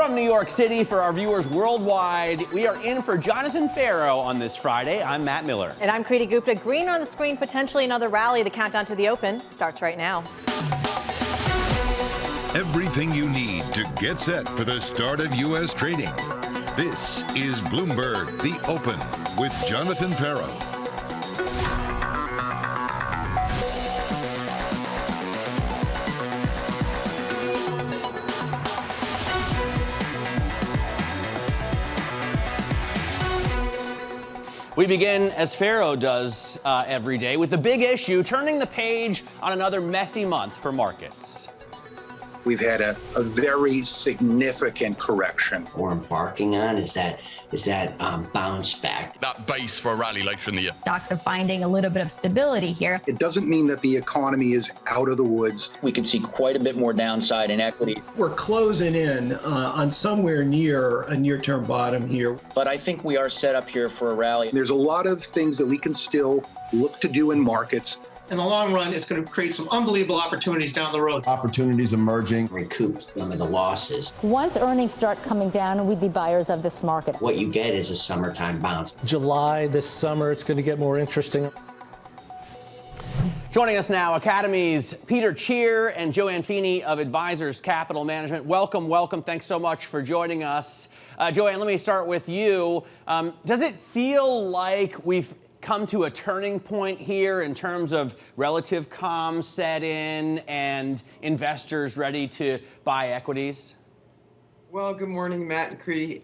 From New York City for our viewers worldwide, we are in for Jonathan Ferro on this Friday. I'm Matt Miller. And I'm Kriti Gupta. Green on the screen, potentially another rally. The countdown to the open starts right now. Everything you need to get set for the start of U.S. trading. This is Bloomberg, the Open with Jonathan Ferro. We begin, as Ferro does every day, with the big issue, turning the page on another messy month for markets. We've had a very significant correction. We're embarking on is that bounce back. That base for a rally later in the year. Stocks are finding a little bit of stability here. It doesn't mean that the economy is out of the woods. We could see quite a bit more downside in equity. We're closing in on somewhere near a near-term bottom here. But I think we are set up here for a rally. There's a lot of things that we can still look to do in markets. In the long run, it's going to create some unbelievable opportunities down the road. Opportunities emerging. Recoup some of the losses. Once earnings start coming down, we'd be buyers of this market. What you get is a summertime bounce. July, this summer, it's going to get more interesting. Joining us now, Academy's Peter Tchir and Joanne Feeney of Advisors Capital Management. Welcome, welcome. Thanks so much for joining us. Joanne, let me start with you. Does it feel like we've come to a turning point here in terms of relative calm set in and investors ready to buy equities? Well, good morning, Matt and Kriti.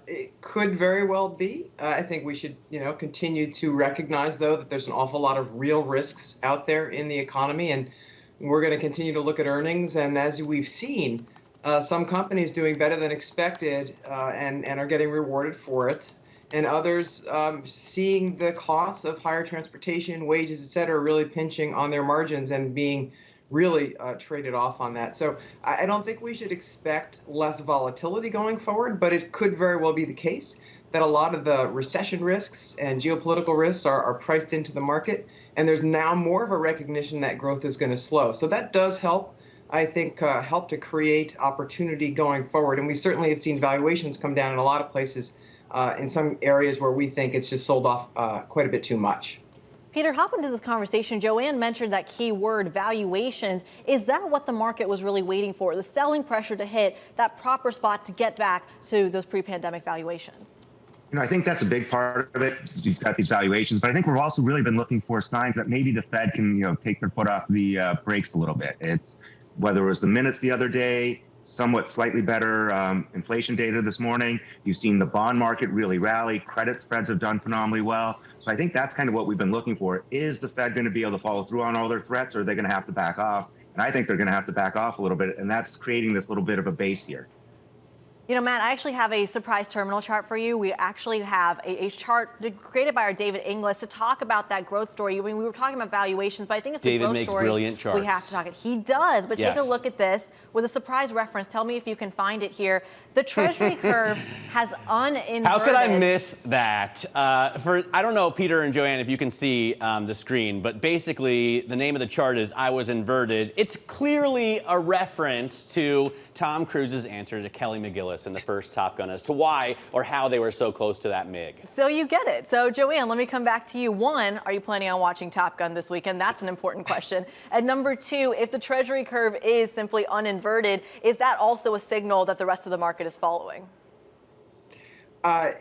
It could very well be. I think we should, continue to recognize, though, that there's an awful lot of real risks out there in the economy, and we're going to continue to look at earnings. And as we've seen, some companies doing better than expected and are getting rewarded for it. And others seeing the costs of higher transportation, wages, et cetera, really pinching on their margins and being really traded off on that. So I don't think we should expect less volatility going forward, but it could very well be the case that a lot of the recession risks and geopolitical risks are priced into the market. And there's now more of a recognition that growth is going to slow. So that does help, I think, help to create opportunity going forward. And we certainly have seen valuations come down in a lot of places. In some areas where we think it's just sold off quite a bit too much. Peter, hop into this conversation. Joanne mentioned that key word, valuations. Is that what the market was really waiting for? The selling pressure to hit that proper spot to get back to those pre-pandemic valuations? I think that's a big part of it. You've got these valuations, but I think we've also really been looking for signs that maybe the Fed can, take their foot off the brakes a little bit. It's whether it was the minutes the other day, somewhat slightly better inflation data this morning. You've seen the bond market really rally. Credit spreads have done phenomenally well. So I think that's kind of what we've been looking for. Is the Fed going to be able to follow through on all their threats, or are they going to have to back off? And I think they're going to have to back off a little bit, and that's creating this little bit of a base here. Matt, I actually have a surprise terminal chart for you. We actually have a chart created by our David Inglis to talk about that growth story. I mean, we were talking about valuations, but I think it's the growth story. David makes brilliant charts. We have to talk it. He does, but yes. Take a look at this with a surprise reference. Tell me if you can find it here. The Treasury curve has uninverted. How could I miss that? I don't know, Peter and Joanne, if you can see the screen, but basically the name of the chart is I Was Inverted. It's clearly a reference to Tom Cruise's answer to Kelly McGillis in the first Top Gun as to why or how they were so close to that MiG. So you get it. So Joanne, let me come back to you. One, are you planning on watching Top Gun this weekend? That's an important question. And number two, if the Treasury curve is simply uninverted, is that also a signal that the rest of the market is following? I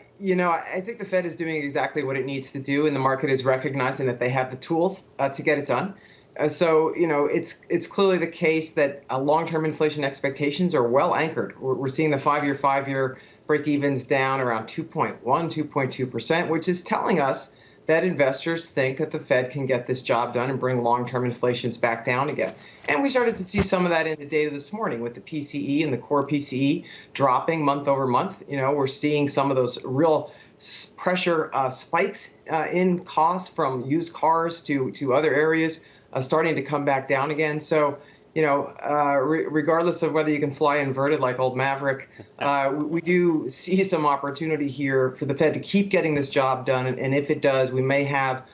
think the Fed is doing exactly what it needs to do, and the market is recognizing that they have the tools to get it done. So, it's clearly the case that long-term inflation expectations are well anchored. We're seeing the five-year break-evens down around 2.1, 2.2%, which is telling us that investors think that the Fed can get this job done and bring long-term inflations back down again. And we started to see some of that in the data this morning with the PCE and the core PCE dropping month over month. We're seeing some of those real pressure spikes in costs from used cars to other areas starting to come back down again. So, regardless of whether you can fly inverted like old Maverick, we do see some opportunity here for the Fed to keep getting this job done. And if it does, we may have,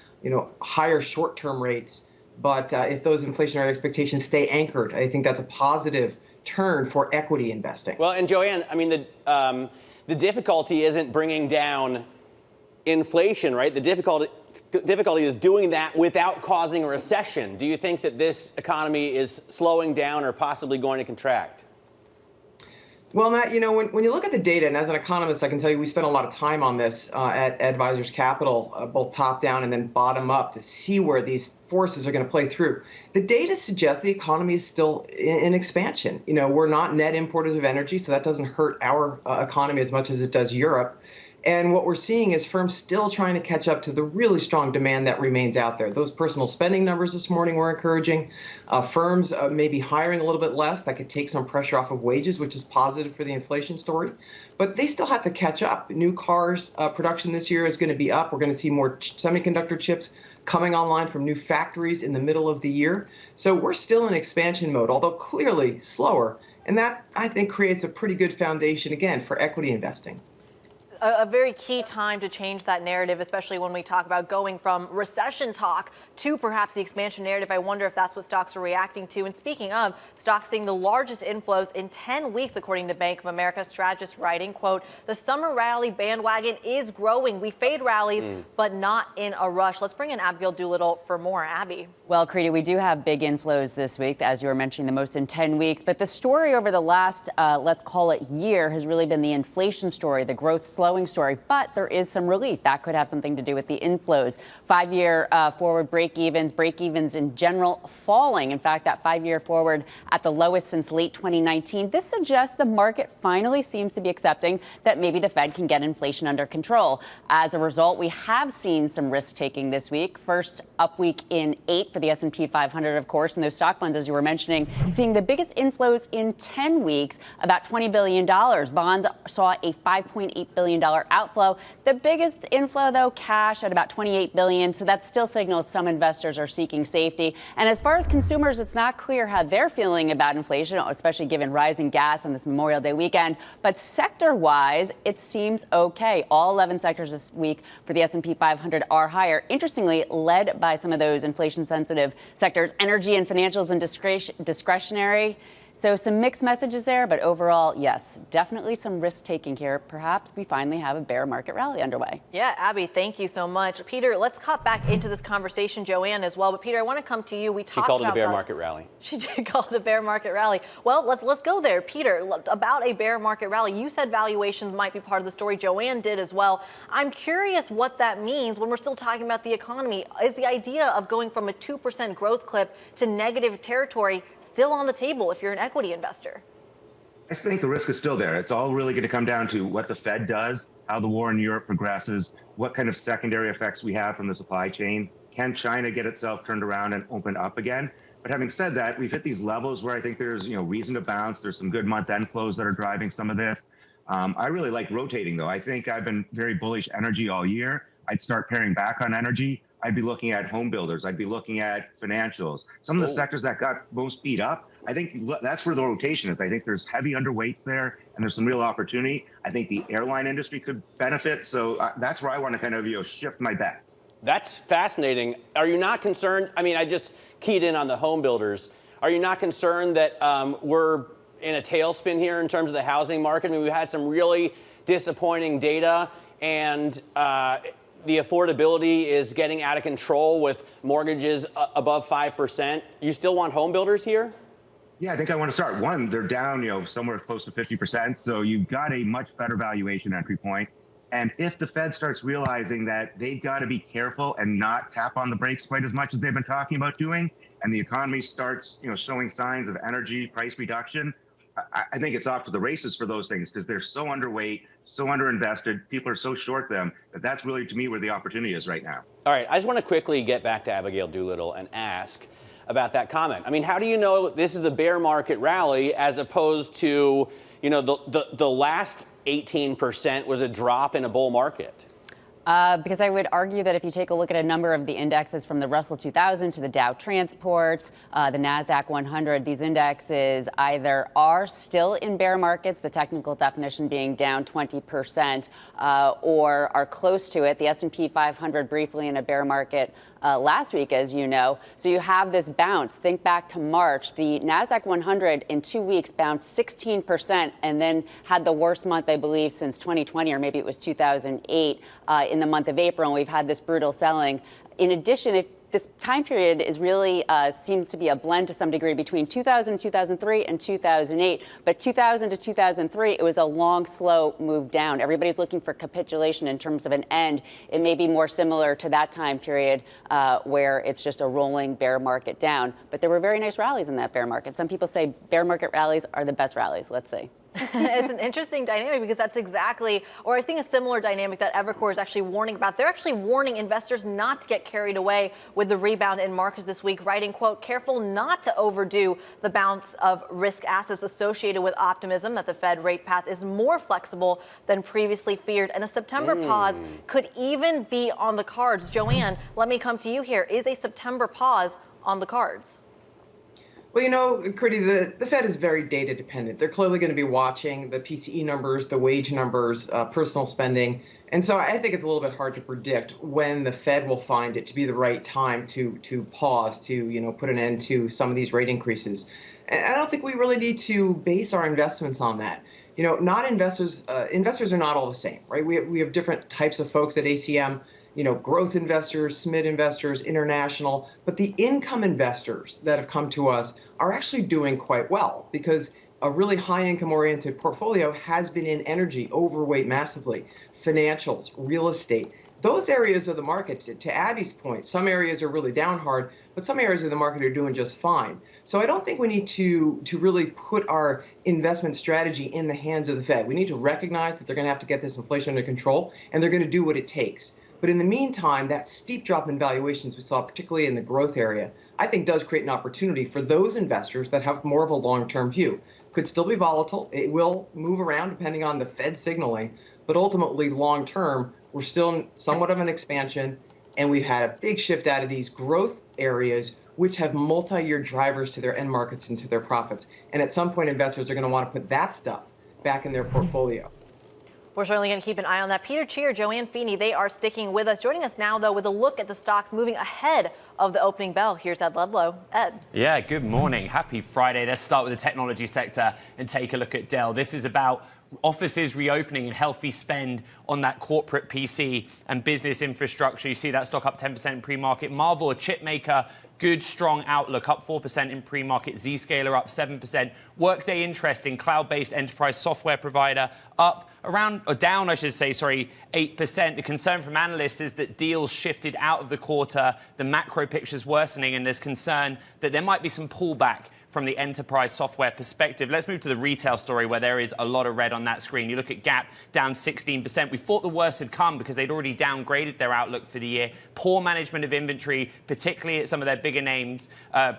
higher short-term rates. But if those inflationary expectations stay anchored, I think that's a positive turn for equity investing. Well, and Joanne, I mean, the difficulty isn't bringing down inflation, right? The difficulty is doing that without causing a recession. Do you think that this economy is slowing down or possibly going to contract? Well, Matt, you know, when you look at the data, and as an economist, I can tell you we spent a lot of time on this at Advisors Capital, both top down and then bottom up, to see where these forces are going to play through. The data suggests the economy is still in expansion. You know, we're not net importers of energy, so that doesn't hurt our economy as much as it does Europe. And what we're seeing is firms still trying to catch up to the really strong demand that remains out there. Those personal spending numbers this morning were encouraging. Firms may be hiring a little bit less. That could take some pressure off of wages, which is positive for the inflation story. But they still have to catch up. New cars production this year is going to be up. We're going to see more semiconductor chips coming online from new factories in the middle of the year. So we're still in expansion mode, although clearly slower. And that, I think, creates a pretty good foundation, again, for equity investing. A very key time to change that narrative, especially when we talk about going from recession talk to perhaps the expansion narrative. I wonder if that's what stocks are reacting to. And speaking of, stocks seeing the largest inflows in 10 weeks, according to Bank of America strategist writing, quote, the summer rally bandwagon is growing. We fade rallies, but not in a rush. Let's bring in Abigail Doolittle for more. Abby. Well, Kriti, we do have big inflows this week, as you were mentioning, the most in 10 weeks. But the story over the last, let's call it year, has really been the inflation story, the growth slowing story. But there is some relief. That could have something to do with the inflows. 5-year forward break-evens in general falling. In fact, that 5-year forward at the lowest since late 2019. This suggests the market finally seems to be accepting that maybe the Fed can get inflation under control. As a result, we have seen some risk-taking this week. First up week in 8 for the S&P 500, of course, and those stock funds, as you were mentioning, seeing the biggest inflows in 10 weeks, about $20 billion. Bonds saw a $5.8 billion outflow. The biggest inflow, though, cash at about $28 billion. So that still signals some investors are seeking safety. And as far as consumers, it's not clear how they're feeling about inflation, especially given rising gas on this Memorial Day weekend. But sector-wise, it seems okay. All 11 sectors this week for the S&P 500 are higher. Interestingly, led by some of those inflation-sensitive sectors, energy and financials and discretionary. So some mixed messages there, but overall, yes, definitely some risk-taking here. Perhaps we finally have a bear market rally underway. Yeah, Abby, thank you so much. Peter, let's hop back into this conversation, Joanne, as well. But Peter, I want to come to you. She called it a bear market rally. She did call it a bear market rally. Well, let's go there. Peter, about a bear market rally. You said valuations might be part of the story. Joanne did as well. I'm curious what that means when we're still talking about the economy. Is the idea of going from a 2% growth clip to negative territory still on the table if you're an equity investor? I think the risk is still there. It's all really going to come down to what the Fed does, how the war in Europe progresses, what kind of secondary effects we have from the supply chain. Can China get itself turned around and open up again? But having said that, we've hit these levels where I think there's reason to bounce. There's some good month-end flows that are driving some of this. I really like rotating, though. I think I've been very bullish energy all year. I'd start paring back on energy. I'd be looking at home builders. I'd be looking at financials. Some of the sectors that got most beat up, I think that's where the rotation is. I think there's heavy underweights there, and there's some real opportunity. I think the airline industry could benefit. So that's where I want to kind of shift my bets. That's fascinating. Are you not concerned? I mean, I just keyed in on the home builders. Are you not concerned that we're in a tailspin here in terms of the housing market? I mean, we've had some really disappointing data, and the affordability is getting out of control with mortgages above 5%. You still want home builders here? Yeah, I think I want to start. One, they're down, somewhere close to 50%. So you've got a much better valuation entry point. And if the Fed starts realizing that they've got to be careful and not tap on the brakes quite as much as they've been talking about doing, and the economy starts, showing signs of energy price reduction, I think it's off to the races for those things because they're so underweight, so underinvested. People are so short them that's really, to me, where the opportunity is right now. All right. I just want to quickly get back to Abigail Doolittle and ask about that comment. I mean, how do you know this is a bear market rally as opposed to, the last 18% was a drop in a bull market? Because I would argue that if you take a look at a number of the indexes from the Russell 2000 to the Dow Transports, the NASDAQ 100, these indexes either are still in bear markets, the technical definition being down 20%, or are close to it. The S&P 500 briefly in a bear market last week, as you know. So you have this bounce. Think back to March. The NASDAQ 100 in 2 weeks bounced 16% and then had the worst month, I believe, since 2020, or maybe it was 2008 in the month of April. And we've had this brutal selling. In addition, if this time period is really seems to be a blend to some degree between 2000, 2003 and 2008. But 2000 to 2003, it was a long, slow move down. Everybody's looking for capitulation in terms of an end. It may be more similar to that time period where it's just a rolling bear market down. But there were very nice rallies in that bear market. Some people say bear market rallies are the best rallies. Let's see. It's an interesting dynamic because that's exactly, or I think a similar dynamic that Evercore is actually warning about. They're actually warning investors not to get carried away with the rebound in markets this week, writing, quote, careful not to overdo the bounce of risk assets associated with optimism that the Fed rate path is more flexible than previously feared. And a September pause could even be on the cards. Joanne, let me come to you here. Is a September pause on the cards? Well, you know, Kriti, the Fed is very data dependent. They're clearly going to be watching the PCE numbers, the wage numbers, personal spending. And so I think it's a little bit hard to predict when the Fed will find it to be the right time to pause, to, put an end to some of these rate increases. And I don't think we really need to base our investments on that. Not investors, investors are not all the same, right? We have different types of folks at ACM. Growth investors, SMID investors, international, but the income investors that have come to us are actually doing quite well because a really high income oriented portfolio has been in energy, overweight massively, financials, real estate. Those areas of the market, to Abby's point, some areas are really down hard, but some areas of the market are doing just fine. So I don't think we need to really put our investment strategy in the hands of the Fed. We need to recognize that they're going to have to get this inflation under control, and they're going to do what it takes. But in the meantime, that steep drop in valuations we saw, particularly in the growth area, I think does create an opportunity for those investors that have more of a long-term view. Could still be volatile. It will move around depending on the Fed signaling. But ultimately, long-term, we're still in somewhat of an expansion. And we've had a big shift out of these growth areas, which have multi-year drivers to their end markets and to their profits. And at some point, investors are going to want to put that stuff back in their portfolio. We're certainly going to keep an eye on that. Peter Tchir, Joanne Feeney, they are sticking with us. Joining us now, though, with a look at the stocks moving ahead of the opening bell. Here's Ed Ludlow. Ed. Yeah, good morning. Happy Friday. Let's start with the technology sector and take a look at Dell. This is about offices reopening and healthy spend on that corporate PC and business infrastructure. You see that stock up 10% in pre-market. Marvel, a chip maker, good, strong outlook, up 4% in pre-market. Zscaler up 7%. Workday, interesting, cloud-based enterprise software provider, up around, or down, I should say, 8%. The concern from analysts is that deals shifted out of the quarter. The macro picture's worsening, and there's concern that there might be some pullback from the enterprise software perspective. Let's move to the retail story where there is a lot of red on that screen. You look at Gap, down 16%. We thought the worst had come because they'd already downgraded their outlook for the year. Poor management of inventory, particularly at some of their bigger names,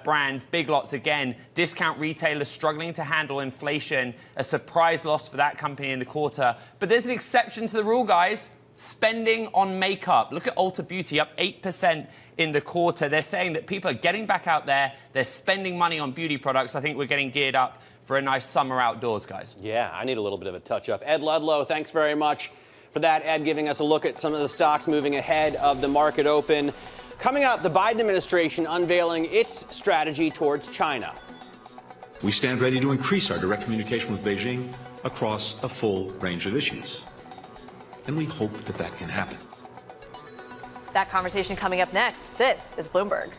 brands, Big Lots again. Discount retailers struggling to handle inflation. A surprise loss for that company in the quarter. But there's an exception to the rule, guys. Spending on makeup. Look at Ulta Beauty, up 8% in the quarter. They're saying that people are getting back out there. They're spending money on beauty products. I think we're getting geared up for a nice summer outdoors, guys. Yeah, I need a little bit of a touch-up. Ed Ludlow, thanks very much for that. Ed giving us a look at some of the stocks moving ahead of the market open. Coming up, the Biden administration unveiling its strategy towards China. We stand ready to increase our direct communication with Beijing across a full range of issues. And we hope that that can happen. That conversation coming up next. This is Bloomberg.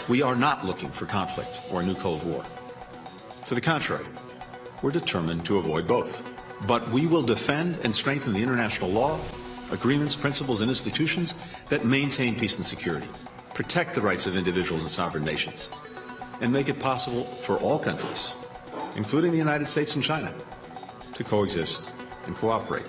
We are not looking for conflict or a new Cold War. To the contrary, we're determined to avoid both. But we will defend and strengthen the international law, agreements, principles, and institutions that maintain peace and security, protect the rights of individuals and sovereign nations, and make it possible for all countries, including the United States and China, to coexist and cooperate.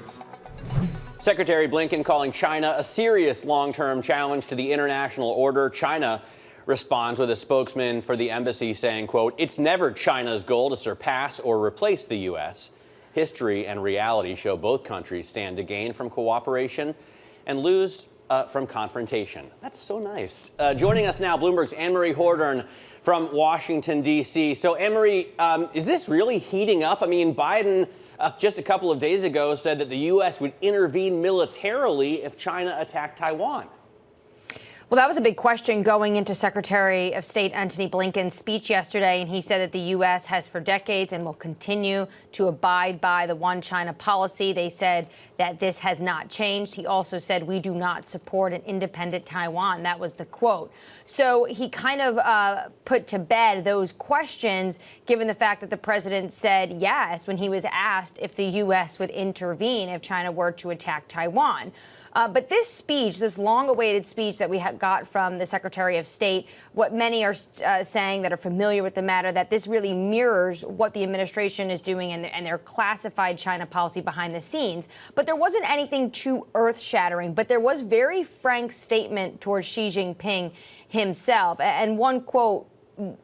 Secretary Blinken calling China a serious long-term challenge to the international order. China responds with a spokesman for the embassy saying, quote, "It's never China's goal to surpass or replace the U.S. History and reality show both countries stand to gain from cooperation and lose from confrontation. That's so nice. Joining us now, Bloomberg's Anne-Marie Hordern from Washington, D.C. So, Anne-Marie, is this really heating up? I mean, Biden just a couple of days ago said that the U.S. would intervene militarily if China attacked Taiwan. Well, that was a big question going into Secretary of State Antony Blinken's speech yesterday, and he said that the U.S. has for decades and will continue to abide by the one China policy. They said that this has not changed. He also said, we do not support an independent Taiwan. That was the quote. So he kind of put to bed those questions, given the fact that the president said yes when he was asked if the U.S. would intervene if China were to attack Taiwan. But this speech, this long-awaited speech that we got from the Secretary of State, what many are saying that are familiar with the matter, that this really mirrors what the administration is doing and their classified China policy behind the scenes. But there wasn't anything too earth-shattering, but there was very frank statement towards Xi Jinping himself. And one quote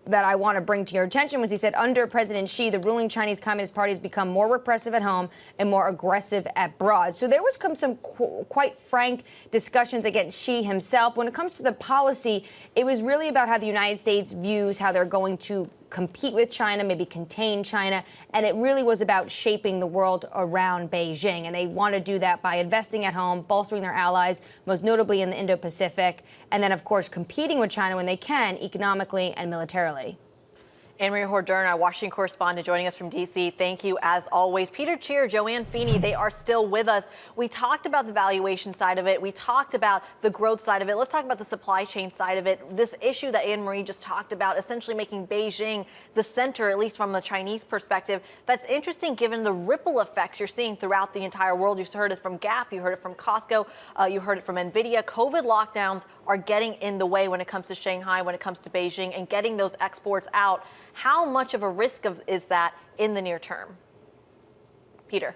that I want to bring to your attention was he said, under President Xi, the ruling Chinese Communist Party has become more repressive at home and more aggressive abroad. So there was some quite frank discussions against Xi himself. When it comes to the policy, it was really about how the United States views how they're going to compete with China, maybe contain China, and it really was about shaping the world around Beijing. And they want to do that by investing at home, bolstering their allies, most notably in the Indo-Pacific, and then, of course, competing with China when they can, economically and militarily. Anne-Marie Hordern, our Washington correspondent, joining us from D.C. Thank you, as always. Peter Tchir, Joanne Feeney, they are still with us. We talked about the valuation side of it. We talked about the growth side of it. Let's talk about the supply chain side of it. This issue that Anne-Marie just talked about, essentially making Beijing the center, at least from the Chinese perspective. That's interesting given the ripple effects you're seeing throughout the entire world. You heard it from Gap. You heard it from Costco. You heard it from NVIDIA. COVID lockdowns are getting in the way when it comes to Shanghai, when it comes to Beijing, and getting those exports out. How much of a risk is that in the near term? Peter.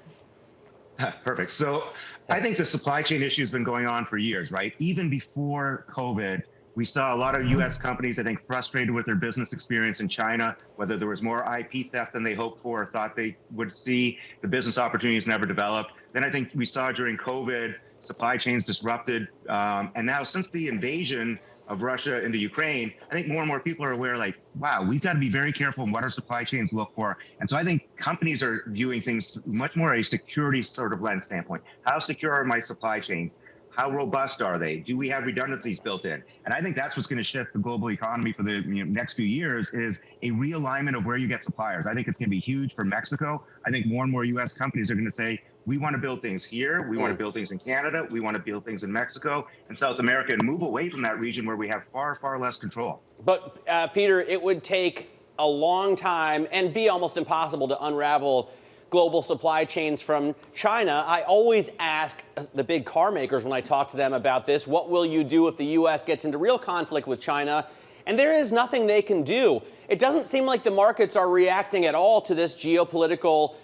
Perfect. So I think the supply chain issue has been going on for years, right? Even before COVID, we saw a lot of U.S. companies, I think, frustrated with their business experience in China, whether there was more IP theft than they hoped for or thought they would see. The business opportunities never developed. Then I think we saw during COVID, supply chains disrupted. And now since the invasion of Russia into Ukraine, I think more and more people are aware, like, wow, we've got to be very careful in what our supply chains look for. And so I think companies are viewing things much more a security sort of lens standpoint. How secure are my supply chains? How robust are they? Do we have redundancies built in? And I think that's what's going to shift the global economy for the next few years is a realignment of where you get suppliers. I think it's going to be huge for Mexico. I think more and more U.S. companies are going to say, we want to build things here. We want to build things in Canada. We want to build things in Mexico and South America and move away from that region where we have far, far less control. But, Peter, it would take a long time and be almost impossible to unravel global supply chains from China. I always ask the big car makers when I talk to them about this, what will you do if the U.S. gets into real conflict with China? And there is nothing they can do. It doesn't seem like the markets are reacting at all to this geopolitical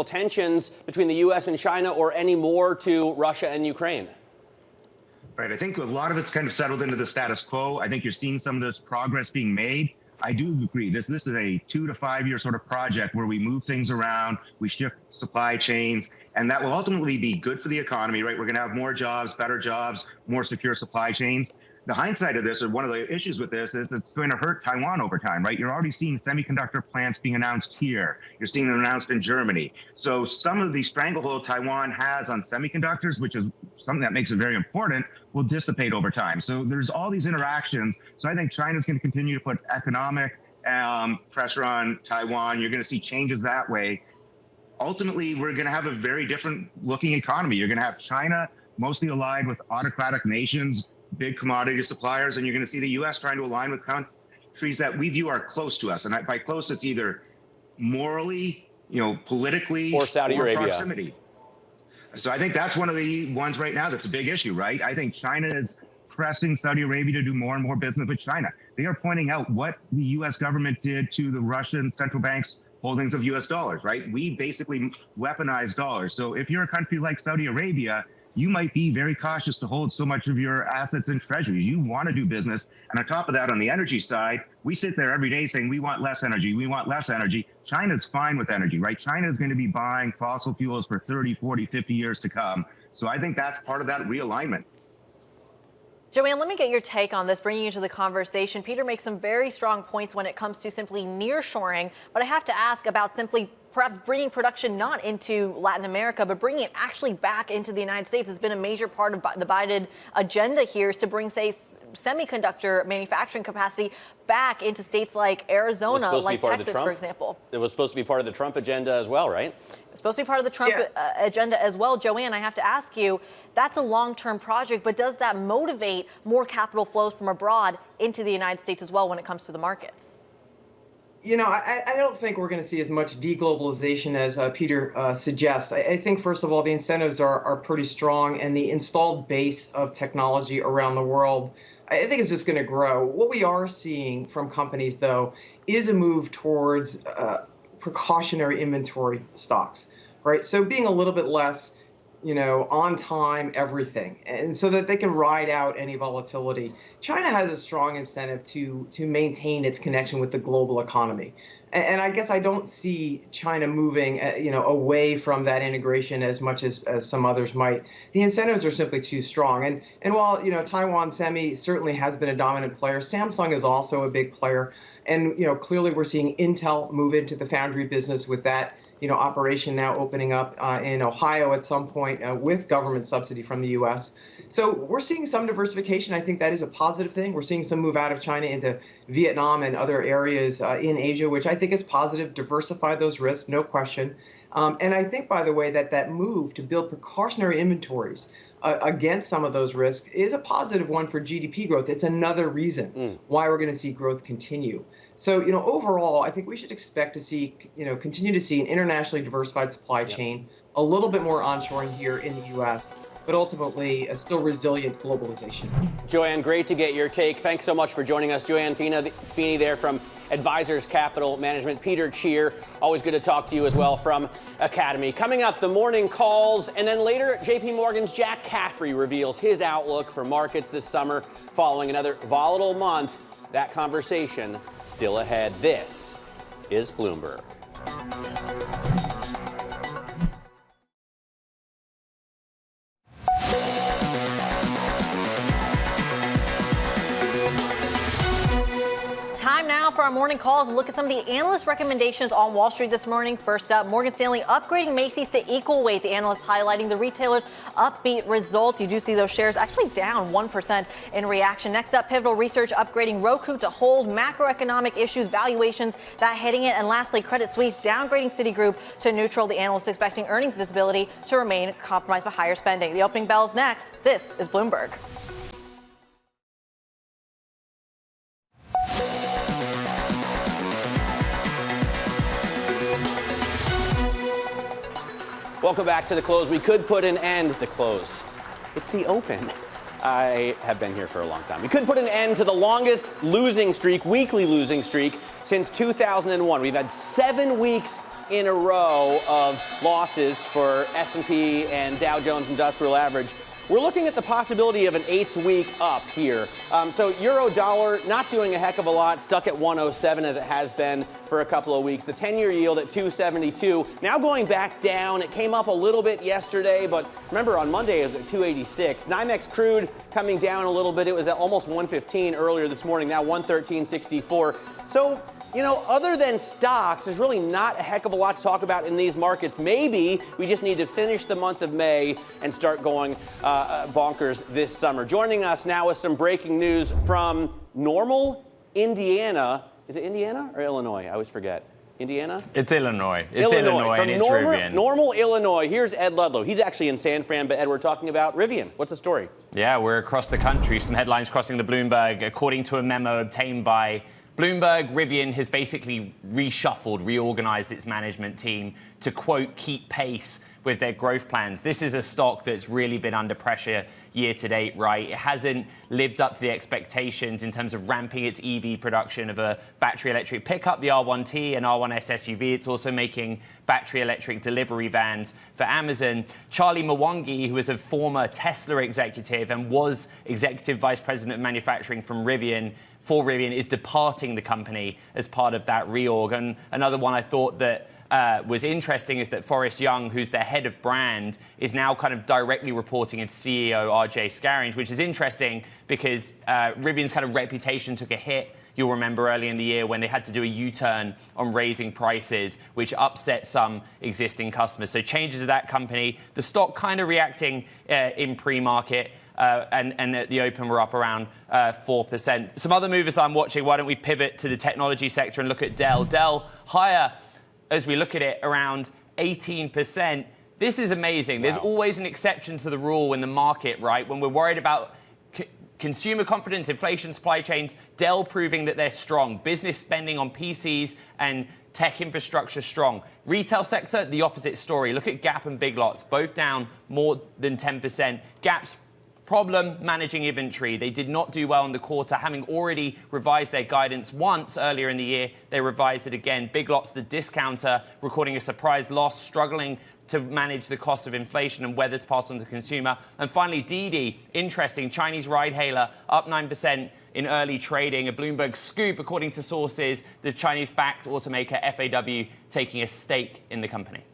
tensions between the U.S. and China or any more to Russia and Ukraine. Right. I think a lot of it's kind of settled into the status quo. I think you're seeing some of this progress being made. I do agree. This is a 2 to 5 year sort of project where we move things around, we shift supply chains, and that will ultimately be good for the economy, right? We're going to have more jobs, better jobs, more secure supply chains. The hindsight of this, or one of the issues with this, is it's going to hurt Taiwan over time, right? You're already seeing semiconductor plants being announced here. You're seeing them announced in Germany. So some of the stranglehold Taiwan has on semiconductors, which is something that makes it very important, will dissipate over time. So there's all these interactions. So I think China's going to continue to put economic pressure on Taiwan. You're going to see changes that way. Ultimately, we're going to have a very different looking economy. You're going to have China mostly allied with autocratic nations, big commodity suppliers, and you're going to see the U.S. trying to align with countries that we view are close to us. And by close, it's either morally, politically, or Saudi Arabia. Proximity. So I think that's one of the ones right now that's a big issue, right? I think China is pressing Saudi Arabia to do more and more business with China. They are pointing out what the U.S. government did to the Russian central bank's holdings of U.S. dollars, right? We basically weaponized dollars. So if you're a country like Saudi Arabia, you might be very cautious to hold so much of your assets in treasuries. You want to do business. And on top of that, on the energy side, we sit there every day saying, we want less energy. We want less energy. China's fine with energy, right? China is going to be buying fossil fuels for 30, 40, 50 years to come. So I think that's part of that realignment. Joanne, let me get your take on this, bringing you into the conversation. Peter makes some very strong points when it comes to simply nearshoring, but I have to ask about simply perhaps bringing production not into Latin America, but bringing it actually back into the United States has been a major part of the Biden agenda here, is to bring, say, semiconductor manufacturing capacity back into states like Arizona, like Texas, for example. It was supposed to be part of the Trump agenda as well, right? It's supposed to be part of the Trump agenda as well. Joanne, I have to ask you, that's a long-term project, but does that motivate more capital flows from abroad into the United States as well when it comes to the markets? You know, I don't think we're going to see as much deglobalization as Peter suggests. I think, first of all, the incentives are pretty strong, and the installed base of technology around the world, I think, is just going to grow. What we are seeing from companies, though, is a move towards precautionary inventory stocks, right? So being a little bit less, you know, on time, everything, and so that they can ride out any volatility. China has a strong incentive to maintain its connection with the global economy. And I guess I don't see China moving, you know, away from that integration as much as some others might. The incentives are simply too strong. And while, you know, Taiwan Semi certainly has been a dominant player, Samsung is also a big player. And, you know, clearly we're seeing Intel move into the foundry business with that, you know, operation now opening up in Ohio at some point with government subsidy from the U.S. So we're seeing some diversification. I think that is a positive thing. We're seeing some move out of China into Vietnam and other areas in Asia, which I think is positive. Diversify those risks, no question. And I think, by the way, that move to build precautionary inventories against some of those risks is a positive one for GDP growth. It's another reason why we're going to see growth continue. So, you know, overall, I think we should expect to see, you know, continue to see an internationally diversified supply chain, a little bit more onshoring here in the U.S., but ultimately a still resilient globalization. Joanne, great to get your take. Thanks so much for joining us. Joanne Feeney there from Advisors Capital Management. Peter Tchir, always good to talk to you as well from Academy. Coming up, the morning calls, and then later, J.P. Morgan's Jack Caffrey reveals his outlook for markets this summer following another volatile month. That conversation still ahead. This is Bloomberg. Time now for our morning calls and look at some of the analyst recommendations on Wall Street this morning. First up, Morgan Stanley upgrading Macy's to equal weight. The analyst highlighting the retailer's upbeat results. You do see those shares actually down 1% in reaction. Next up, Pivotal Research upgrading Roku to hold. Macroeconomic issues, valuations that hitting it. And lastly, Credit Suisse downgrading Citigroup to neutral. The analyst expecting earnings visibility to remain compromised by higher spending. The opening bell is next. This is Bloomberg. Welcome back to the close. We could put an end to the close. It's the open. I have been here for a long time. We could put an end to the longest losing streak, weekly losing streak, since 2001. We've had 7 weeks in a row of losses for S&P and Dow Jones Industrial Average. We're looking at the possibility of an 8th week up here. So euro dollar not doing a heck of a lot, stuck at 107 as it has been for a couple of weeks. The 10-year yield at 272, now going back down. It came up a little bit yesterday, but remember on Monday it was at 286. NYMEX crude coming down a little bit. It was at almost 115 earlier this morning, now 113.64. So, you know, other than stocks, there's really not a heck of a lot to talk about in these markets. Maybe we just need to finish the month of May and start going bonkers this summer. Joining us now with some breaking news from Normal, Indiana. Is it Indiana or Illinois? I always forget. Indiana? It's Illinois. It's Illinois and it's Rivian. Normal, Illinois. Here's Ed Ludlow. He's actually in San Fran, but Ed, we're talking about Rivian. What's the story? Yeah, we're across the country. Some headlines crossing the Bloomberg. According to a memo obtained by Bloomberg, Rivian has basically reshuffled, reorganized its management team to, quote, keep pace with their growth plans. This is a stock that's really been under pressure year to date, right? It hasn't lived up to the expectations in terms of ramping its EV production of a battery electric pickup, the R1T and R1S SUV. It's also making battery electric delivery vans for Amazon. Charlie Mwangi, who is a former Tesla executive and was executive vice president of manufacturing for Rivian, is departing the company as part of that reorg. And another one I thought that was interesting is that Forrest Young, who's their head of brand, is now kind of directly reporting into CEO RJ Scaringe, which is interesting because Rivian's kind of reputation took a hit. You'll remember early in the year when they had to do a U-turn on raising prices, which upset some existing customers. So changes of that company, the stock kind of reacting in pre-market. And at the open, we're up around 4%. Some other movers that I'm watching, why don't we pivot to the technology sector and look at Dell. Dell higher, as we look at it, around 18%. This is amazing. Wow. There's always an exception to the rule in the market, right? When we're worried about consumer confidence, inflation, supply chains, Dell proving that they're strong. Business spending on PCs and tech infrastructure strong. Retail sector, the opposite story. Look at Gap and Big Lots, both down more than 10%. Gap's problem managing inventory. They did not do well in the quarter, having already revised their guidance once earlier in the year. They revised it again. Big Lots, the discounter, recording a surprise loss, struggling to manage the cost of inflation and whether to pass on to the consumer. And finally, Didi, interesting, Chinese ride hailer, up 9% in early trading. A Bloomberg scoop, according to sources, the Chinese-backed automaker FAW taking a stake in the company.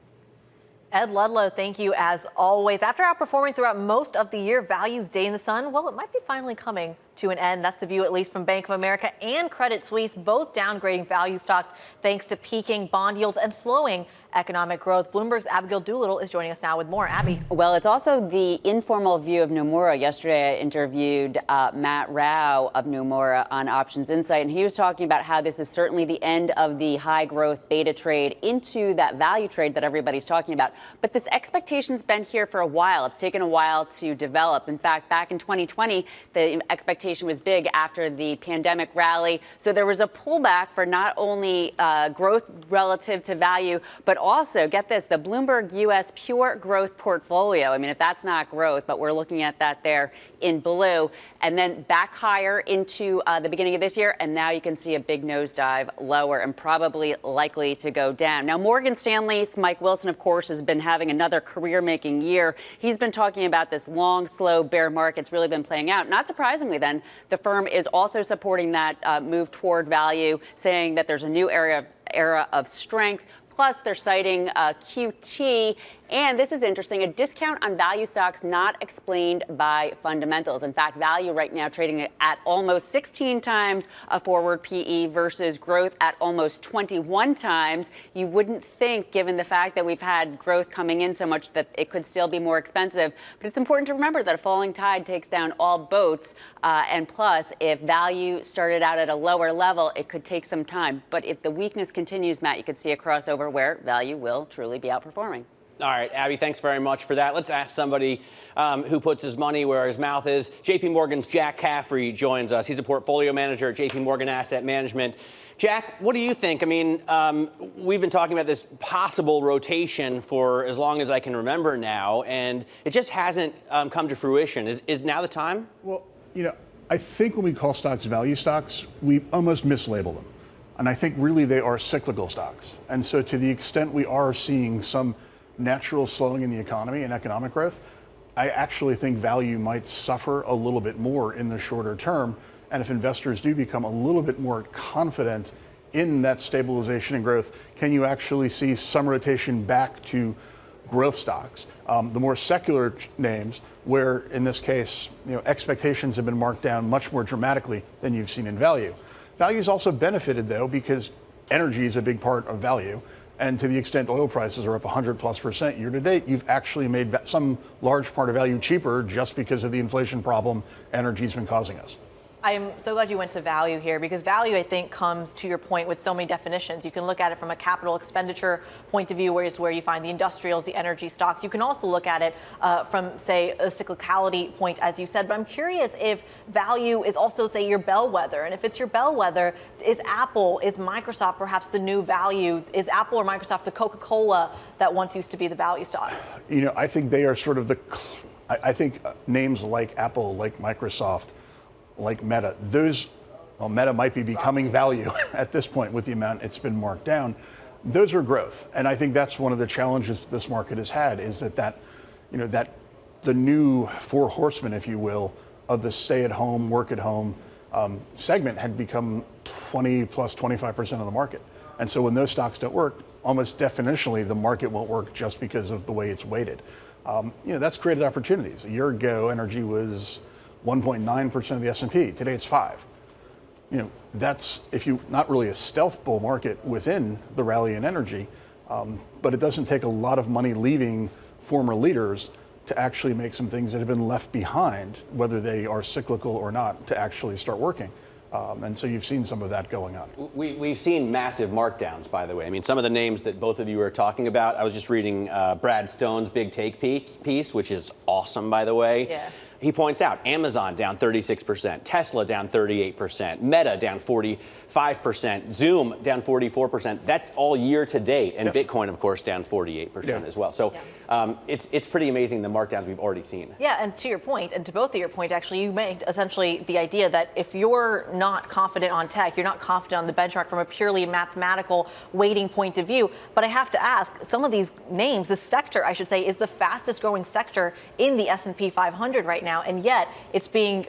Ed Ludlow, thank you as always. After outperforming throughout most of the year, value's day in the sun, well, it might be finally coming to an end. That's the view, at least from Bank of America and Credit Suisse, both downgrading value stocks thanks to peaking bond yields and slowing economic growth. Bloomberg's Abigail Doolittle is joining us now with more. Abby. Well, it's also the informal view of Nomura. Yesterday, I interviewed Matt Rao of Nomura on Options Insight, and he was talking about how this is certainly the end of the high growth beta trade into that value trade that everybody's talking about. But this expectation's been here for a while. It's taken a while to develop. In fact, back in 2020, the expectation was big after the pandemic rally. So there was a pullback for not only growth relative to value, but also, get this, the Bloomberg U.S. Pure Growth Portfolio. I mean, if that's not growth, but we're looking at that there in blue, and then back higher into the beginning of this year, and now you can see a big nosedive lower and probably likely to go down. Now, Morgan Stanley's Mike Wilson, of course, has been having another career-making year. He's been talking about this long, slow bear market. It's really been playing out. Not surprisingly, then, the firm is also supporting that move toward value, saying that there's a new era of strength. Plus, they're citing QT. And this is interesting, a discount on value stocks not explained by fundamentals. In fact, value right now trading at almost 16 times a forward PE versus growth at almost 21 times. You wouldn't think, given the fact that we've had growth coming in so much, that it could still be more expensive. But it's important to remember that a falling tide takes down all boats. And plus, if value started out at a lower level, it could take some time. But if the weakness continues, Matt, you could see a crossover where value will truly be outperforming. All right, Abby, thanks very much for that. Let's ask somebody who puts his money where his mouth is. J.P. Morgan's Jack Caffrey joins us. He's a portfolio manager at J.P. Morgan Asset Management. Jack, what do you think? I mean, we've been talking about this possible rotation for as long as I can remember now, and it just hasn't come to fruition. Is now the time? Well, you know, I think when we call stocks value stocks, we almost mislabel them. And I think really they are cyclical stocks. And so to the extent we are seeing some natural slowing in the economy and economic growth, I actually think value might suffer a little bit more in the shorter term. And if investors do become a little bit more confident in that stabilization and growth, can you actually see some rotation back to growth stocks? The more secular names, where in this case, you know, expectations have been marked down much more dramatically than you've seen in value. Value's also benefited, though, because energy is a big part of value. And to the extent oil prices are up 100+% year to date, you've actually made some large part of value cheaper just because of the inflation problem energy's been causing us. I'm so glad you went to value here, because value, I think, comes to your point with so many definitions. You can look at it from a capital expenditure point of view, where you find the industrials, the energy stocks. You can also look at it from, say, a cyclicality point, as you said. But I'm curious if value is also, say, your bellwether. And if it's your bellwether, is Apple, is Microsoft perhaps the new value? Is Apple or Microsoft the Coca-Cola that once used to be the value stock? You know, I think they are sort of I think names like Apple, like Microsoft, like Meta, Meta might be becoming value at this point with the amount it's been marked down. Those are growth. And I think that's one of the challenges this market has had, is that the new four horsemen, if you will, of the stay at home, work at home segment had become 25% of the market. And so when those stocks don't work, almost definitionally, the market won't work just because of the way it's weighted. That's created opportunities. A year ago, energy was 1.9% of the S&P. Today, it's 5%. That's if you not really a stealth bull market within the rally in energy, but it doesn't take a lot of money leaving former leaders to actually make some things that have been left behind, whether they are cyclical or not, to actually start working. And so you've seen some of that going on. We've seen massive markdowns, by the way. I mean, some of the names that both of you are talking about, I was just reading Brad Stone's Big Take piece, which is awesome, by the way. Yeah. He points out Amazon down 36%, Tesla down 38%, Meta down 45%, Zoom down 44%. That's all year to date. And Bitcoin, of course, down 48% as well. So it's pretty amazing the markdowns we've already seen. Yeah, and to your point, and to both of your point, actually, you made essentially the idea that if you're not confident on tech, you're not confident on the benchmark from a purely mathematical weighting point of view. But I have to ask, some of these names, this sector, I should say, is the fastest growing sector in the S&P 500 right now. And yet it's being,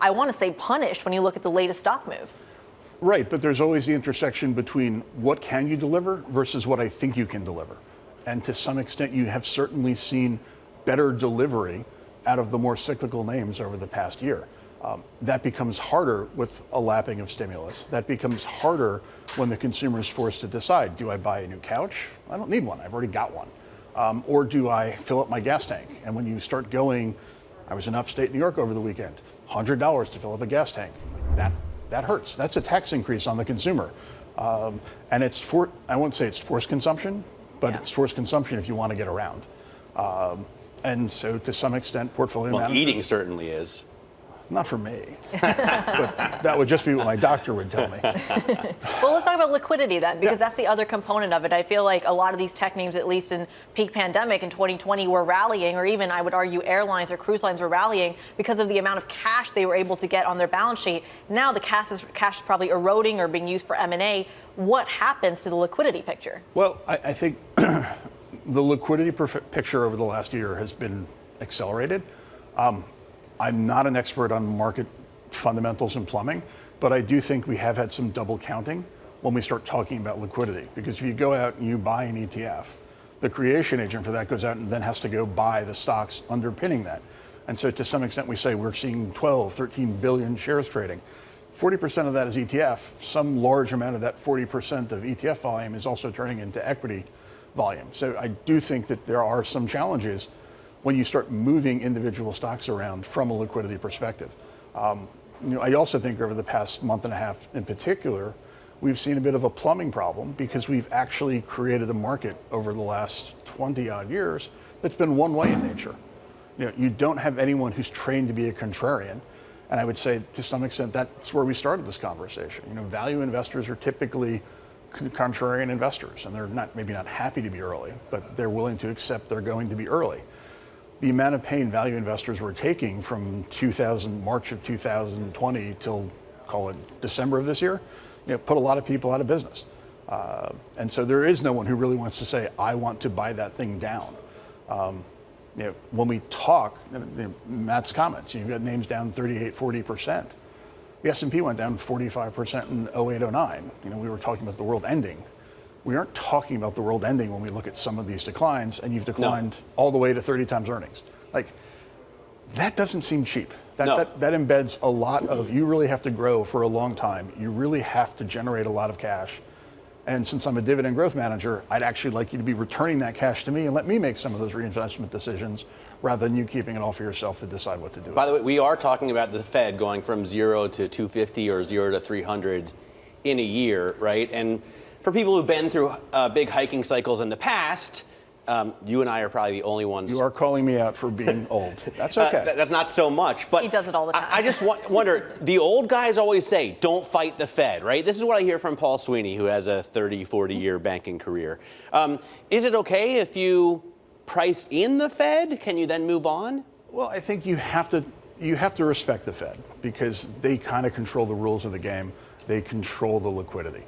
I want to say, punished when you look at the latest stock moves. Right, but there's always the intersection between what can you deliver versus what I think you can deliver. And to some extent, you have certainly seen better delivery out of the more cyclical names over the past year. That becomes harder with a lapping of stimulus. That becomes harder when the consumer is forced to decide, do I buy a new couch? I don't need one, I've already got one. Or do I fill up my gas tank? And when you start going, I was in upstate New York over the weekend, $100 to fill up a gas tank. That hurts. That's a tax increase on the consumer. And I won't say it's forced consumption, but it's forced consumption if you want to get around. And so to some extent, portfolio management. Eating certainly is. Not for me. But that would just be what my doctor would tell me. Well, let's talk about liquidity then, because that's the other component of it. I feel like a lot of these tech names, at least in peak pandemic in 2020, were rallying, or even I would argue airlines or cruise lines were rallying because of the amount of cash they were able to get on their balance sheet. Now the cash is probably eroding or being used for M&A. What happens to the liquidity picture? Well, I think the liquidity picture over the last year has been accelerated. I'm not an expert on market fundamentals and plumbing, but I do think we have had some double counting when we start talking about liquidity. Because if you go out and you buy an ETF, the creation agent for that goes out and then has to go buy the stocks underpinning that. And so to some extent we say we're seeing 12, 13 billion shares trading. 40% of that is ETF. Some large amount of that 40% of ETF volume is also turning into equity volume. So I do think that there are some challenges when you start moving individual stocks around from a liquidity perspective. I also think over the past month and a half in particular, we've seen a bit of a plumbing problem because we've actually created a market over the last 20 odd years that's been one way in nature. You don't have anyone who's trained to be a contrarian. And I would say to some extent that's where we started this conversation. Value investors are typically contrarian investors, and they're maybe not happy to be early, but they're willing to accept they're going to be early. The amount of pain value investors were taking from March of 2020 till, call it December of this year, put a lot of people out of business. And so there is no one who really wants to say, I want to buy that thing down. When we talk, Matt's comments, you've got names down 38, 40%. The S&P went down 45% in 08, 09. We were talking about the world ending. We aren't talking about the world ending when we look at some of these declines, and you've declined all the way to 30 times earnings. That doesn't seem cheap. That embeds a lot of, you really have to grow for a long time. You really have to generate a lot of cash. And since I'm a dividend growth manager, I'd actually like you to be returning that cash to me and let me make some of those reinvestment decisions rather than you keeping it all for yourself to decide what to do. By the way, we are talking about the Fed going from 0 to 250 or 0 to 300 in a year, right? And for people who've been through big hiking cycles in the past, you and I are probably the only ones. You are calling me out for being old. That's okay. That's not so much. But he does it all the time. I just wonder, the old guys always say, don't fight the Fed, right? This is what I hear from Paul Sweeney, who has a 30, 40-year banking career. Is it okay if you price in the Fed? Can you then move on? Well, I think you have to respect the Fed because they kind of control the rules of the game. They control the liquidity.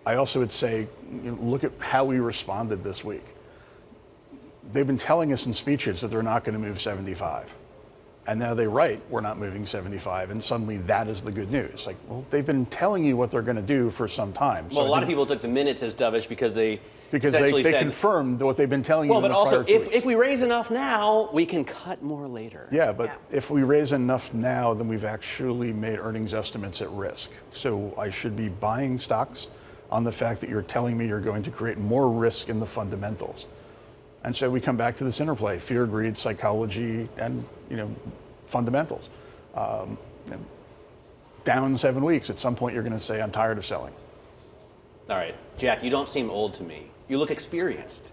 I also would say, look at how we responded this week. They've been telling us in speeches that they're not going to move 75. And now they write, we're not moving 75, and suddenly that is the good news. Like, well, they've been telling you what they're going to do for some time. Well, a lot of people took the minutes as dovish because they said, confirmed what they've been telling you. Well, but also, if we raise enough now, we can cut more later. Yeah, but if we raise enough now, then we've actually made earnings estimates at risk. So I should be buying stocks on the fact that you're telling me you're going to create more risk in the fundamentals. And so we come back to this interplay: fear, greed, psychology, and fundamentals. Down 7 weeks. At some point, you're going to say, "I'm tired of selling." All right, Jack, you don't seem old to me. You look experienced.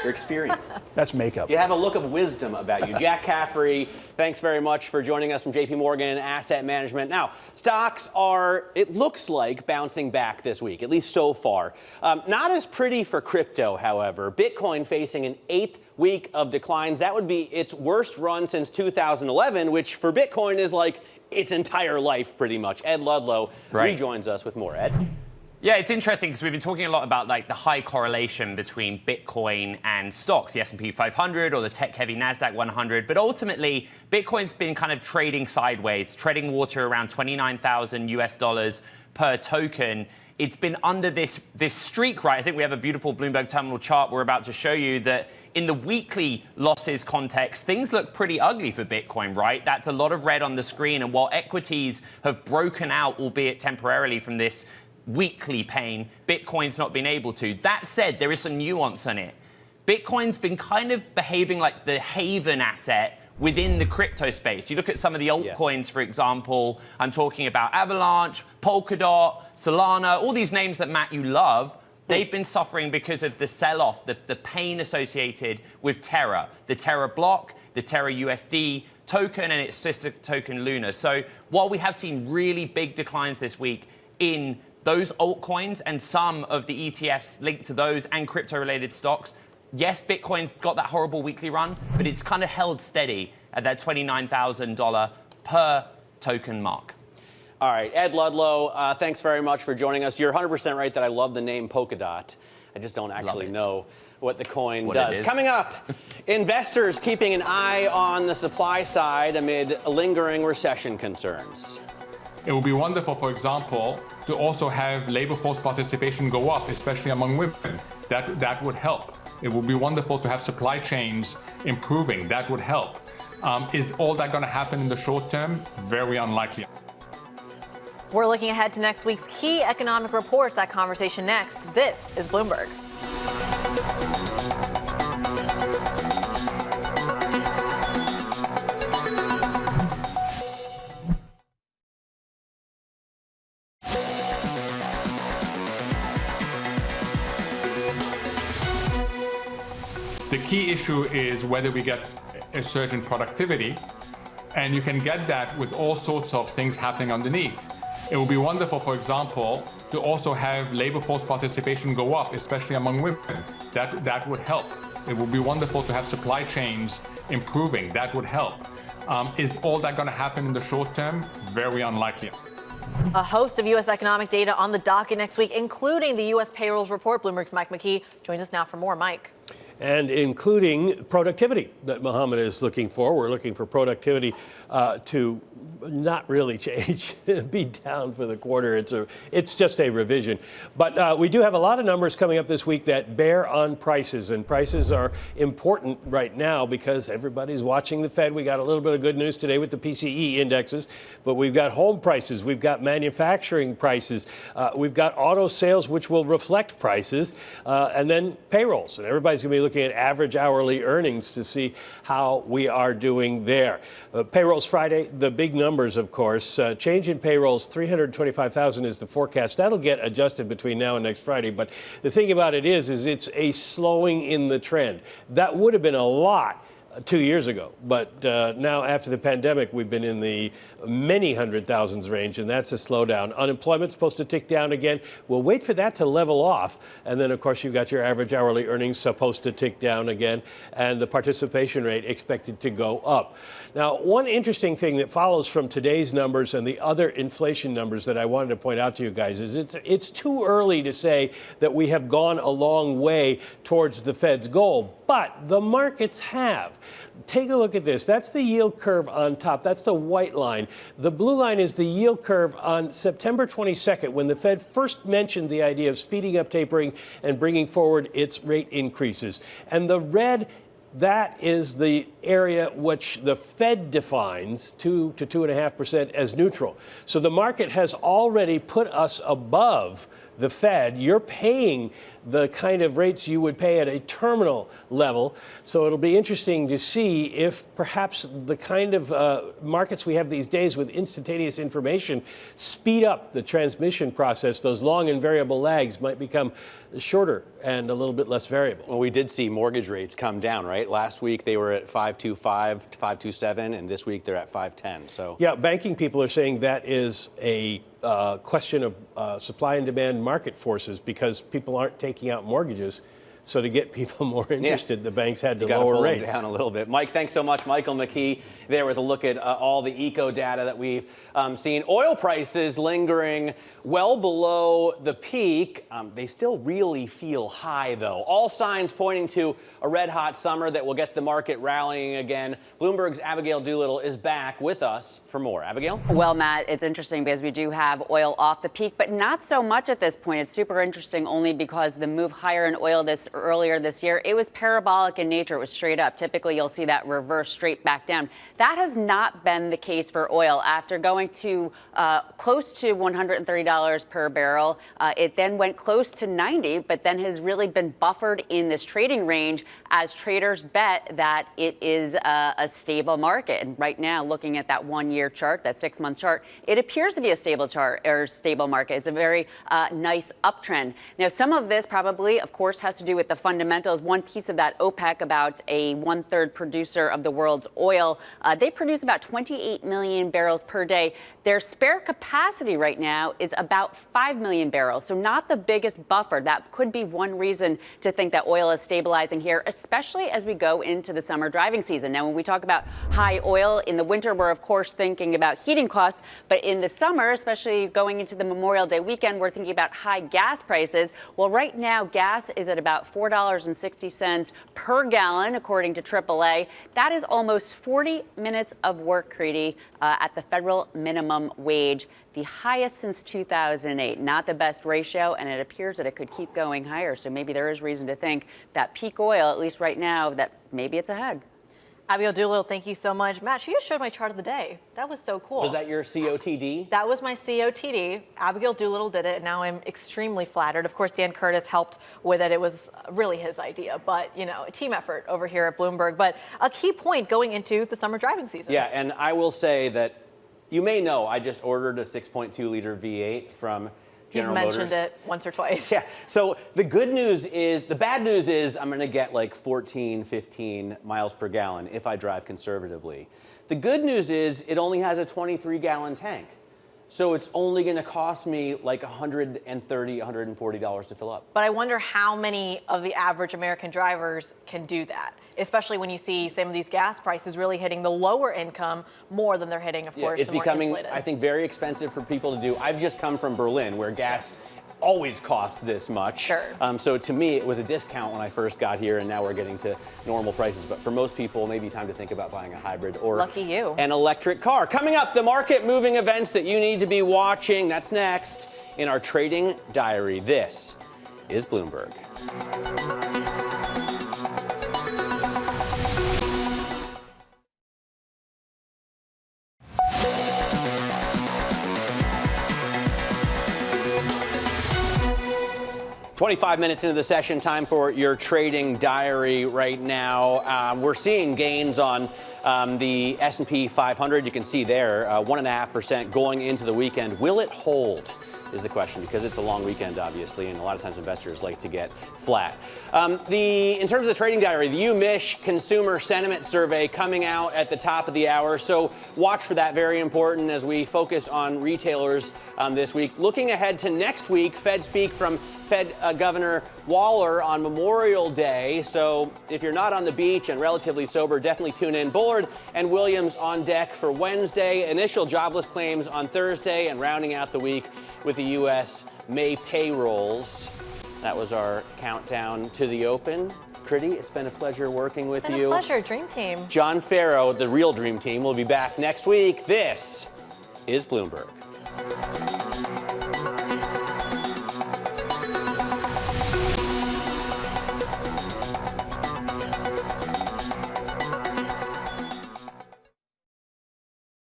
You're experienced. That's makeup. You have a look of wisdom about you. Jack Caffrey, thanks very much for joining us from J.P. Morgan Asset Management. Now, stocks are, it looks like, bouncing back this week, at least so far. Not as pretty for crypto, however. Bitcoin facing an 8th week of declines. That would be its worst run since 2011, which for Bitcoin is like its entire life, pretty much. Ed Ludlow rejoins us with more. Ed? Yeah, it's interesting because we've been talking a lot about the high correlation between Bitcoin and stocks, the S&P 500 or the tech-heavy NASDAQ 100. But ultimately, Bitcoin's been kind of trading sideways, treading water around $29,000 per token. It's been under this streak, right? I think we have a beautiful Bloomberg terminal chart we're about to show you that in the weekly losses context, things look pretty ugly for Bitcoin, right? That's a lot of red on the screen. And while equities have broken out, albeit temporarily, from this weekly pain, Bitcoin's not been able to. That said, there is some nuance on it. Bitcoin's been kind of behaving like the haven asset within the crypto space. You look at some of the altcoins, for example. I'm talking about Avalanche, Polkadot, Solana, all these names that, Matt, you love. They've been suffering because of the sell-off, the pain associated with Terra, the Terra block, the Terra USD token, and its sister token Luna. So while we have seen really big declines this week in those altcoins and some of the ETFs linked to those and crypto-related stocks, yes, Bitcoin's got that horrible weekly run, but it's kind of held steady at that $29,000 per token mark. All right, Ed Ludlow, thanks very much for joining us. You're 100% right that I love the name Polkadot. I just don't actually know what the coin does. Coming up, investors keeping an eye on the supply side amid lingering recession concerns. It would be wonderful, for example, to also have labor force participation go up, especially among women. That would help. It would be wonderful to have supply chains improving. That would help. Is all that going to happen in the short term? Very unlikely. We're looking ahead to next week's key economic reports. That conversation next. This is Bloomberg. The key issue is whether we get a surge in productivity, and you can get that with all sorts of things happening underneath. It would be wonderful, for example, to also have labor force participation go up, especially among women. That would help. It would be wonderful to have supply chains improving. That would help. Is all that going to happen in the short term? Very unlikely. A host of U.S. economic data on the docket next week, including the U.S. payrolls report. Bloomberg's Mike McKee joins us now for more. Mike. And including productivity that Mohammed is looking for. We're looking for productivity to not really change, be down for the quarter. It's just a revision. But we do have a lot of numbers coming up this week that bear on prices. And prices are important right now because everybody's watching the Fed. We got a little bit of good news today with the PCE indexes. But we've got home prices. We've got manufacturing prices. We've got auto sales, which will reflect prices. And then payrolls. And everybody's going to be looking at average hourly earnings to see how we are doing there. Payrolls Friday, the big numbers, of course. Change in payrolls, 325,000 is the forecast. That'll get adjusted between now and next Friday. But the thing about it is it's a slowing in the trend. That would have been a lot 2 years ago. But now after the pandemic, we've been in the many hundred thousands range, and that's a slowdown. Unemployment's supposed to tick down again. We'll wait for that to level off. And then, of course, you've got your average hourly earnings supposed to tick down again, and the participation rate expected to go up. Now, one interesting thing that follows from today's numbers and the other inflation numbers that I wanted to point out to you guys is it's too early to say that we have gone a long way towards the Fed's goal, but the markets have. Take a look at this. That's the yield curve on top. That's the white line. The blue line is the yield curve on September 22nd, when the Fed first mentioned the idea of speeding up tapering and bringing forward its rate increases. And the red, that is the area which the Fed defines 2 to 2.5% as neutral. So the market has already put us above the Fed. You're paying the kind of rates you would pay at a terminal level. So it'll be interesting to see if perhaps the kind of markets we have these days with instantaneous information speed up the transmission process. Those long and variable lags might become shorter and a little bit less variable. Well, we did see mortgage rates come down, right? Last week they were at 5.25 to 5.27, and this week they're at 5.10. So yeah, banking people are saying that is a question of supply and demand market forces, because people aren't taking out mortgages. So to get people more interested, the banks had to lower rates. Pull them down a little bit. Mike, thanks so much. Michael McKee there with a look at all the eco data that we've seen. Oil prices lingering well below the peak. They still really feel high, though. All signs pointing to a red-hot summer that will get the market rallying again. Bloomberg's Abigail Doolittle is back with us for more. Abigail? Well, Matt, it's interesting because we do have oil off the peak, but not so much at this point. It's super interesting only because the move higher in oil earlier this year, it was parabolic in nature. It was straight up. Typically, you'll see that reverse straight back down. That has not been the case for oil. After going to close to $130 per barrel, it then went close to 90, but then has really been buffered in this trading range as traders bet that it is a stable market. And right now, looking at that 1-year chart, that 6-month chart, it appears to be a stable chart or stable market. It's a very nice uptrend. Now, some of this probably, of course, has to do with the fundamentals. One piece of that, OPEC, about a 1/3 producer of the world's oil, they produce about 28 million barrels per day. Their spare capacity right now is about 5 million barrels, so not the biggest buffer. That could be one reason to think that oil is stabilizing here, especially as we go into the summer driving season. Now, when we talk about high oil in the winter, we're of course thinking about heating costs, but in the summer, especially going into the Memorial Day weekend, we're thinking about high gas prices. Well, right now, gas is at about $4.60 per gallon, according to AAA. That is almost 40 minutes of work, Kriti, at the federal minimum wage, the highest since 2008. Not the best ratio, and it appears that it could keep going higher. So maybe there is reason to think that peak oil, at least right now, that maybe it's ahead. Abigail Doolittle, thank you so much. Matt, she just showed my chart of the day. That was so cool. Was that your COTD? That was my COTD. Abigail Doolittle did it, and now I'm extremely flattered. Of course, Dan Curtis helped with it. It was really his idea, but, you know, a team effort over here at Bloomberg. But a key point going into the summer driving season. Yeah, and I will say that you may know I just ordered a 6.2-liter V8 from General Motors. You've mentioned it once or twice. Yeah. So the bad news is I'm going to get like 14, 15 miles per gallon if I drive conservatively. The good news is it only has a 23-gallon tank. So it's only going to cost me like $130, $140 to fill up. But I wonder how many of the average American drivers can do that, especially when you see some of these gas prices really hitting the lower income more than they're hitting, of course, it's the more becoming, insulated. I think, very expensive for people to do. I've just come from Berlin, where gas always costs this much. Sure. So to me, it was a discount when I first got here, and now we're getting to normal prices. But for most people, maybe time to think about buying a hybrid or Lucky you. an electric car. Coming up, the market-moving events that you need to be watching. That's next in our Trading Diary. This is Bloomberg. 25 minutes into the session, time for your Trading Diary right now. We're seeing gains on the S&P 500. You can see there, 1.5% going into the weekend. Will it hold? Is the question, because it's a long weekend, obviously, and a lot of times investors like to get flat. In terms of the Trading Diary, the UMich Consumer Sentiment Survey coming out at the top of the hour, so watch for that. Very important as we focus on retailers this week. Looking ahead to next week, Fed speak from Fed Governor Waller on Memorial Day. So if you're not on the beach and relatively sober, definitely tune in. Bullard and Williams on deck for Wednesday. Initial jobless claims on Thursday, and rounding out the week with the U.S. May payrolls. That was our countdown to the open. Kriti, it's been a pleasure working with Been you. a pleasure, Dream Team. John Ferro, the real Dream Team, will be back next week. This is Bloomberg.